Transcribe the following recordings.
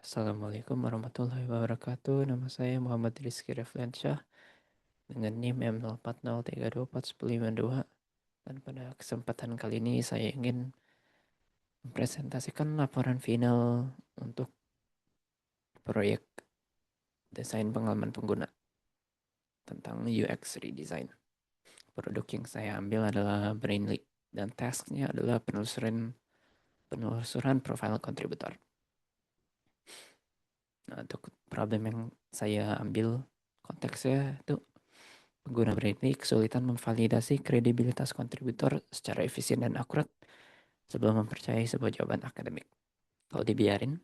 Assalamualaikum warahmatullahi wabarakatuh. Nama saya Muhammad Rizky Refliansyah dengan NIM M0403241052. Dan pada kesempatan kali ini saya ingin mempresentasikan laporan final untuk proyek desain pengalaman pengguna tentang UX redesign. Produk yang saya ambil adalah Brainly dan tasknya adalah penelusuran profil kontributor. Nah, untuk problem yang saya ambil konteksnya itu pengguna Brainly kesulitan memvalidasi kredibilitas kontributor secara efisien dan akurat sebelum mempercayai sebuah jawaban akademik. Kalau dibiarin,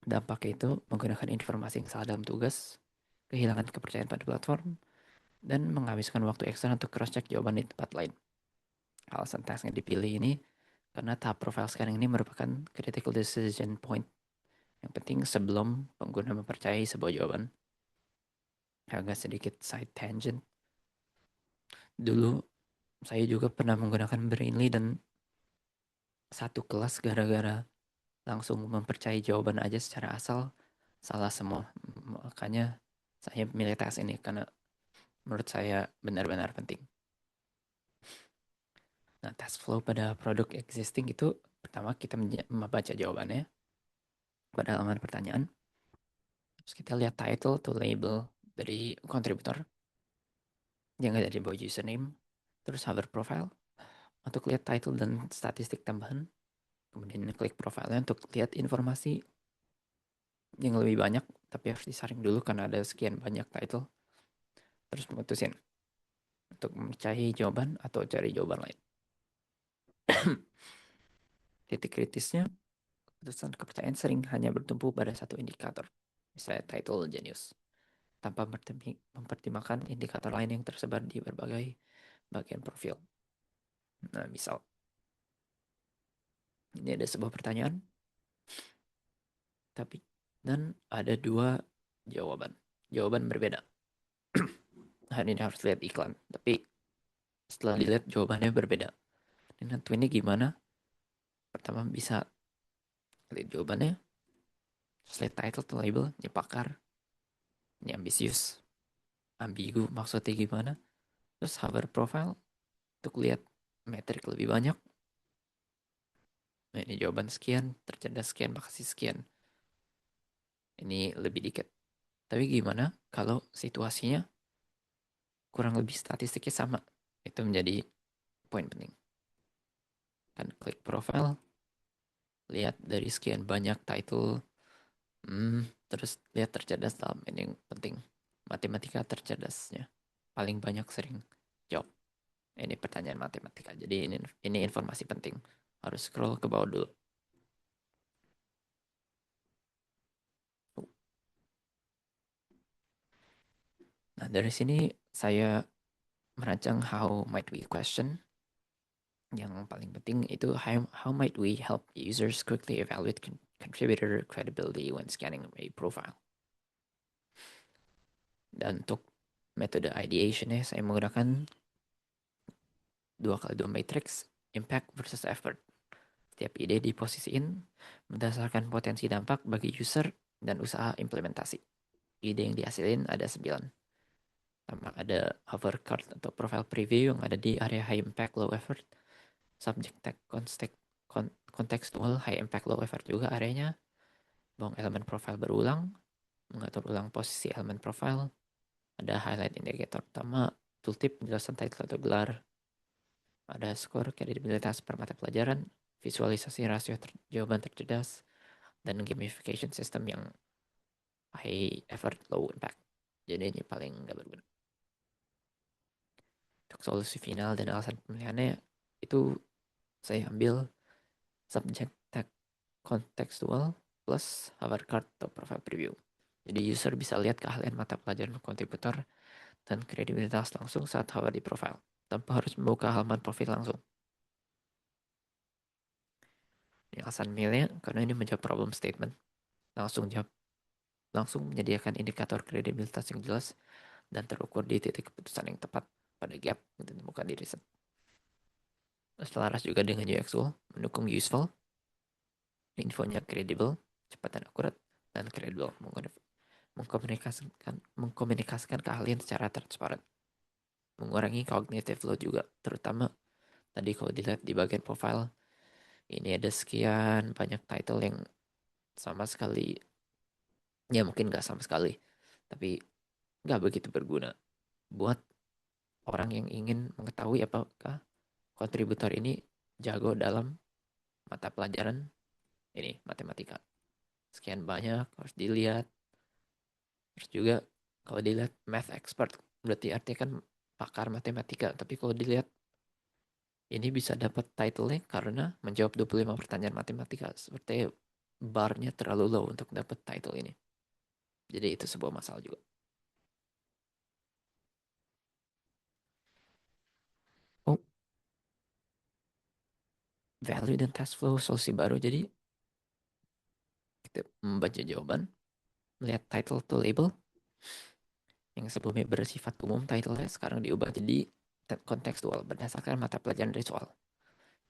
dampaknya itu menggunakan informasi yang salah dalam tugas, kehilangan kepercayaan pada platform, dan menghabiskan waktu ekstra untuk cross-check jawaban di tempat lain. Alasan task yang dipilih ini karena tahap profile scanning ini merupakan critical decision point yang penting sebelum pengguna mempercayai sebuah jawaban. Agak sedikit side tangent. Dulu saya juga pernah menggunakan Brainly dan satu kelas gara-gara langsung mempercayai jawaban aja secara asal salah semua. Makanya saya milih tes ini karena menurut saya benar-benar penting. Nah, task flow pada produk existing itu pertama kita membaca jawabannya pada halaman pertanyaan. Terus kita lihat title to label dari kontributor yang ada di bawah username. Terus hover profile untuk lihat title dan statistik tambahan. Kemudian klik profilnya untuk lihat informasi yang lebih banyak, tapi harus disaring dulu karena ada sekian banyak title. Terus memutusin untuk mencari jawaban atau cari jawaban lain. Titik kritisnya, keputusan kepercayaan sering hanya bertumpu pada satu indikator, misalnya title genius, tanpa mempertimbangkan indikator lain yang tersebar di berbagai bagian profil. Nah, misal, ini ada sebuah pertanyaan, tapi dan ada dua jawaban. Jawaban berbeda. Nah, ini harus lihat iklan, tapi setelah dilihat jawabannya berbeda. Dan ini gimana? Pertama bisa lihat jawabannya, slide title to label, nyepakar, ini ambisius, ambigu maksudnya gimana. Terus hover profile untuk lihat metrik lebih banyak. Nah, ini jawaban sekian, tercerdas sekian, makasih sekian. Ini lebih dikit. Tapi gimana kalau situasinya kurang lebih statistiknya sama? Itu menjadi poin penting. Kan klik profile, lihat dari sekian banyak title, terus lihat tercerdas dalam ini yang penting. Matematika tercerdasnya paling banyak sering jawab. Ini pertanyaan matematika. Jadi ini informasi penting. Harus scroll ke bawah dulu. Nah, dari sini saya merancang how might we question. Yang paling penting itu how might we help users quickly evaluate contributor credibility when scanning a profile. Dan untuk metode ideation saya menggunakan 2x2 matrix, impact versus effort. Setiap ide diposisiin berdasarkan potensi dampak bagi user dan usaha implementasi. Ide yang dihasilin ada 9. Sama ada hover card atau profile preview yang ada di area high impact low effort. Subject tag contextual high impact low effort juga areanya. Buang elemen profile berulang, mengatur ulang posisi elemen profile. Ada highlight indicator utama, tooltip penjelasan title atau gelar. Ada skor kredibilitas per mata pelajaran, visualisasi rasio jawaban tercerdas, dan gamification system yang high effort low impact. Jadi ini paling nggak berguna. Untuk solusi final dan alasan pemilihannya itu saya ambil subject tag contextual plus hover card atau profile preview. Jadi user bisa lihat keahlian mata pelajaran kontributor dan kredibilitas langsung saat hover di profile, tanpa harus membuka halaman profil langsung. Ini alasan milihnya karena ini menjawab problem statement. Langsung menyediakan indikator kredibilitas yang jelas dan terukur di titik keputusan yang tepat pada gap yang ditemukan di riset. Selaras juga dengan UX tool, mendukung useful, infonya kredibel, cepat dan akurat, dan kredibel, mengkomunikasikan keahlian secara transparan, mengurangi cognitive load juga, terutama tadi kalau dilihat di bagian profile ini ada sekian banyak title yang sama sekali, ya mungkin nggak sama sekali, tapi nggak begitu berguna buat orang yang ingin mengetahui apakah kontributor ini jago dalam mata pelajaran ini matematika. Sekian banyak harus dilihat. Terus juga kalau dilihat math expert berarti artinya kan pakar matematika. Tapi kalau dilihat ini bisa dapat title-nya karena menjawab 25 pertanyaan matematika. Seperti barnya terlalu low untuk dapat title ini. Jadi itu sebuah masalah juga. Oh, value dan test flow solusi baru. Jadi kita membaca jawaban, melihat title to label yang sebelumnya bersifat umum title-nya sekarang diubah jadi kontekstual berdasarkan mata pelajaran dari soal.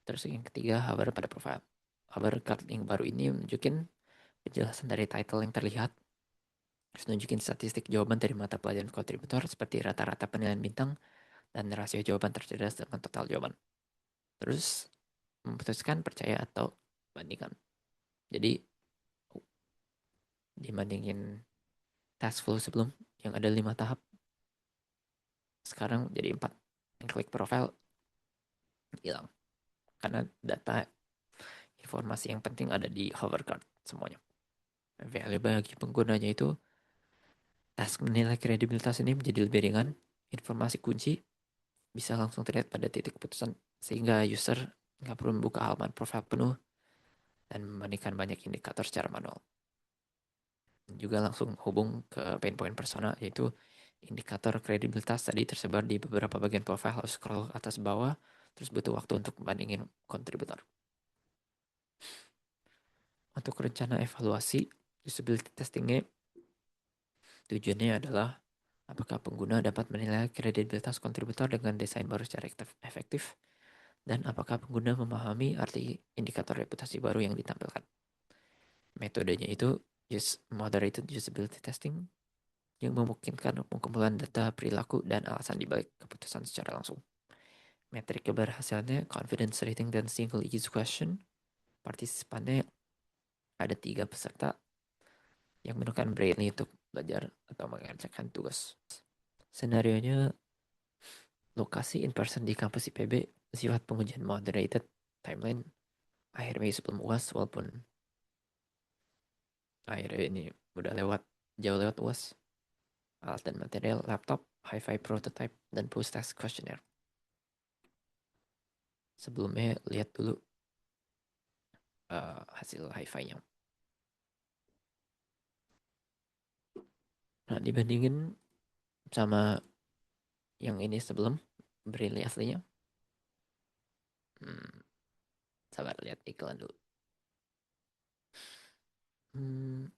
Terus yang ketiga, hover pada profile. Hover card yang baru ini menunjukkan penjelasan dari title yang terlihat, terus nunjukin statistik jawaban dari mata pelajaran kontributor seperti rata-rata penilaian bintang dan rasio jawaban tercerdas dengan total jawaban. Terus memutuskan percaya atau bandingkan. Jadi dibandingin task flow sebelum yang ada 5 tahap, sekarang jadi 4. Yang klik profile hilang karena data informasi yang penting ada di hover card semuanya. Value bagi penggunanya itu task menilai kredibilitas ini menjadi lebih ringan. Informasi kunci bisa langsung terlihat pada titik keputusan sehingga user nggak perlu membuka halaman profil penuh dan membandingkan banyak indikator secara manual. Juga langsung hubung ke pain point persona, yaitu indikator kredibilitas tadi tersebar di beberapa bagian profil, harus scroll atas bawah, terus butuh waktu untuk membandingin kontributor. Untuk rencana evaluasi, usability testingnya tujuannya adalah apakah pengguna dapat menilai kredibilitas kontributor dengan desain baru secara efektif, dan apakah pengguna memahami arti indikator reputasi baru yang ditampilkan. Metodenya itu moderated usability testing yang memungkinkan pengumpulan data perilaku dan alasan dibalik keputusan secara langsung. Metrik keberhasilannya confidence rating dan single use question. Partisipannya ada 3 peserta yang menggunakan Braille untuk belajar atau mengerjakan tugas. Senarionya lokasi in person di kampus IPB, sifat pengujian moderated, timeline akhir Mei sebelum UAS, walaupun akhir ini udah lewat, jauh lewat UAS. Alat dan material, laptop, hi-fi prototype, dan post test questionnaire. Sebelumnya lihat dulu hasil hi-fi-nya. Nah, dibandingin sama yang ini sebelum Braille aslinya, hmm, sabar lihat iklan dulu. Hmm,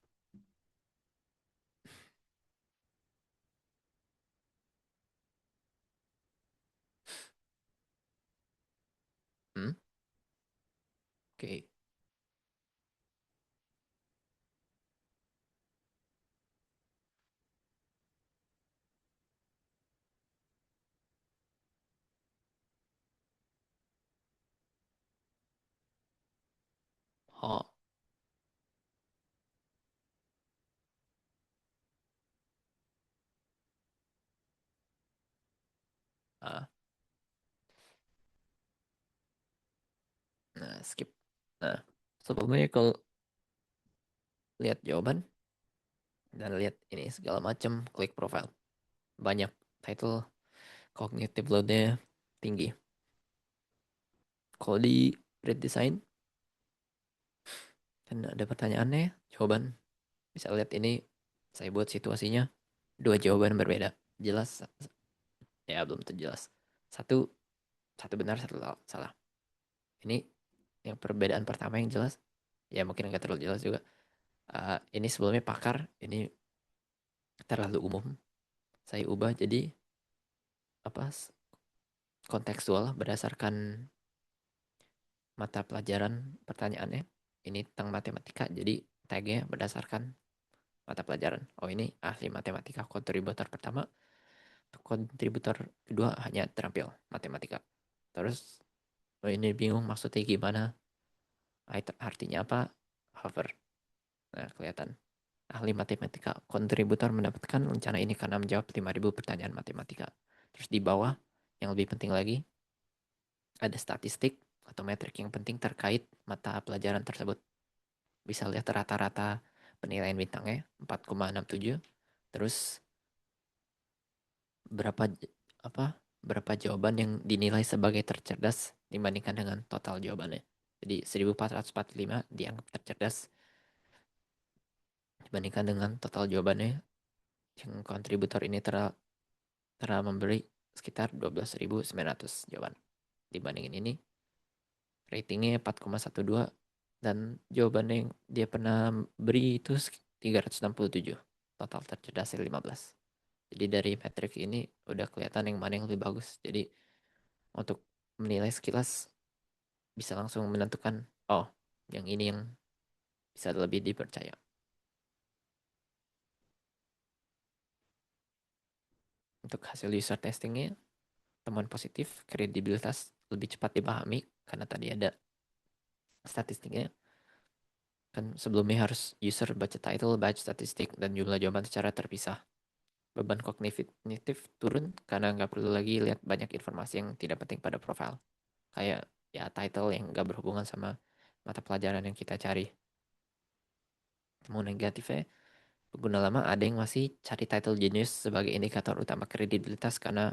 hmm, oke. Oh, ah, nah skip. Nah, sebelumnya kalau lihat jawaban dan lihat ini segala macam, klik profile. Banyak title, cognitive load-nya tinggi. Kalau di read design, kan ada pertanyaannya, jawaban. Bisa lihat ini, saya buat situasinya, 2 jawaban berbeda. Jelas, ya belum tentu jelas. Satu, satu benar, satu salah. Ini yang perbedaan pertama yang jelas, ya mungkin nggak terlalu jelas juga. Ini sebelumnya pakar, ini terlalu umum. Saya ubah jadi apa kontekstual berdasarkan mata pelajaran pertanyaannya. Ini tentang matematika, jadi tagnya berdasarkan mata pelajaran. Oh ini ahli matematika kontributor pertama, kontributor kedua hanya terampil matematika. Terus oh ini bingung maksudnya gimana, artinya apa, hover. Nah kelihatan ahli matematika kontributor mendapatkan rencana ini karena menjawab 5.000 pertanyaan matematika. Terus di bawah yang lebih penting lagi ada statistik atau metrik yang penting terkait mata pelajaran tersebut. Bisa lihat rata-rata penilaian bintangnya 4,67. Terus berapa apa berapa jawaban yang dinilai sebagai tercerdas dibandingkan dengan total jawabannya. Jadi 1445 dianggap tercerdas dibandingkan dengan total jawabannya, yang kontributor ini telah memberi sekitar 12.900 jawaban. Dibandingin ini ratingnya 4,12 dan jawabannya yang dia pernah beri itu 367, total tercerdasnya 15. Jadi dari metrik ini udah kelihatan yang mana yang lebih bagus. Jadi untuk menilai sekilas bisa langsung menentukan, oh yang ini yang bisa lebih dipercaya. Untuk hasil user testingnya, temuan positif, kredibilitas lebih cepat dipahami karena tadi ada statistiknya. Kan sebelumnya harus user baca title, baca statistik, dan jumlah jawaban secara terpisah. Beban kognitif turun karena nggak perlu lagi lihat banyak informasi yang tidak penting pada profil. Kayak ya title yang nggak berhubungan sama mata pelajaran yang kita cari. Temu negatifnya, pengguna lama ada yang masih cari title genius sebagai indikator utama kredibilitas karena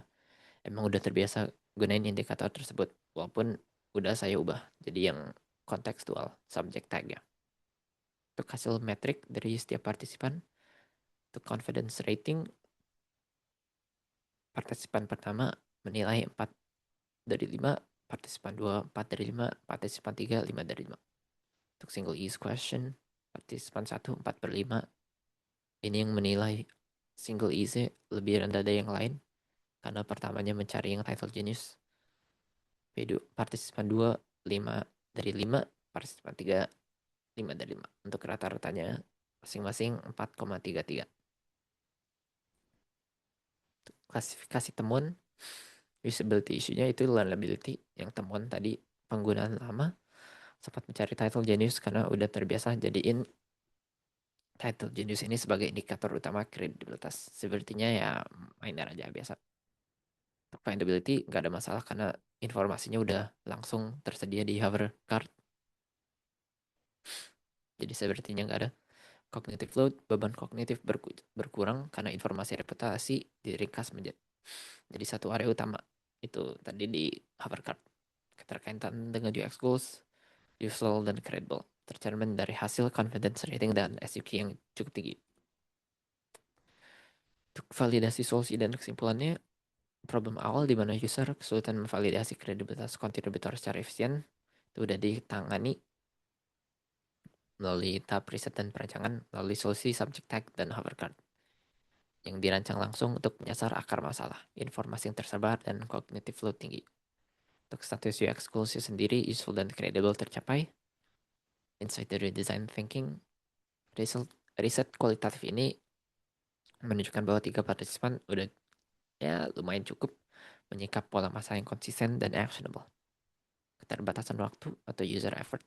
emang udah terbiasa gunain indikator tersebut. Walaupun udah saya ubah jadi yang kontekstual subject tag ya. Untuk hasil metrik dari setiap partisipan, untuk confidence rating, partisipan pertama menilai 4 dari 5, partisipan 2 4 dari 5, partisipan 3 5 dari 5. Untuk single use question, partisipan 1 4 per 5. Ini yang menilai single use lebih rendah dari yang lain karena pertamanya mencari yang title genius. Partisipan 2 5 dari 5, partisipan 3 5 dari 5. Untuk rata-ratanya masing-masing 4,33. Klasifikasi temuan, usability isunya itu learnability, yang temuan tadi penggunaan lama sempat mencari title genius karena udah terbiasa jadiin title genius ini sebagai indikator utama kredibilitas. Sepertinya ya minor aja biasa. Untuk findability nggak ada masalah karena informasinya udah langsung tersedia di hover card. Jadi sepertinya nggak ada. Cognitive load, beban kognitif berkurang karena informasi reputasi diringkas menjadi jadi satu area utama. Itu tadi di hover card. Keterkaitan dengan UX goals, useful dan credible, tercermin dari hasil confidence rating dan SUQ yang cukup tinggi. Untuk validasi solusi dan kesimpulannya, problem awal di mana user kesulitan memvalidasi kredibilitas kontributor secara efisien itu udah ditangani melalui tahap riset dan perancangan melalui solusi subject tag dan hover card yang dirancang langsung untuk menyasar akar masalah, informasi yang tersebar, dan cognitive load tinggi. Untuk status UX goals sendiri, useful dan credible tercapai. Insight dari design thinking, riset kualitatif ini menunjukkan bahwa 3 partisipan udah ya lumayan cukup menyikap pola masalah yang konsisten dan actionable. Keterbatasan waktu atau user effort,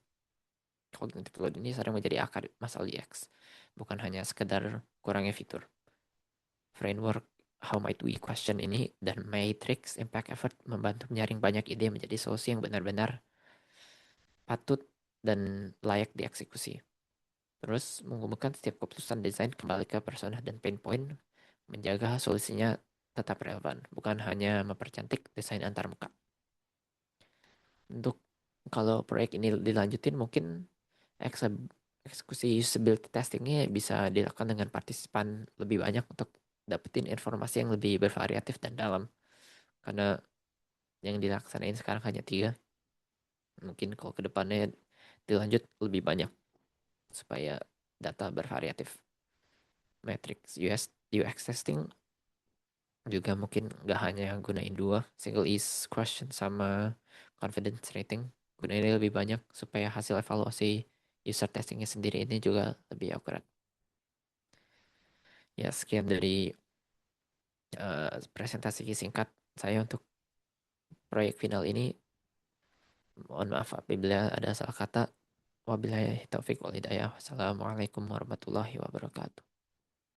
cognitive load ini sering menjadi akar masalah UX, bukan hanya sekedar kurangnya fitur. Framework How Might We Question ini dan Matrix Impact Effort membantu menyaring banyak ide menjadi solusi yang benar-benar patut dan layak dieksekusi. Terus mengumpulkan setiap keputusan desain kembali ke persona dan pain point, menjaga solusinya tetap relevan, bukan hanya mempercantik desain antar muka. Untuk kalau proyek ini dilanjutin mungkin eksekusi usability testingnya bisa dilakukan dengan partisipan lebih banyak untuk dapetin informasi yang lebih bervariatif dan dalam. Karena yang dilaksanain sekarang hanya 3. Mungkin kalau kedepannya dilanjut lebih banyak supaya data bervariatif. Matrix UX testing juga mungkin nggak hanya gunain 2, single is question sama confidence rating. Gunain lebih banyak supaya hasil evaluasi user testingnya sendiri ini juga lebih akurat. Ya, sekian dari presentasi singkat saya untuk proyek final ini. Mohon maaf apabila ada salah kata. Wabillahi taufik wal hidayah. Wassalamualaikum warahmatullahi wabarakatuh.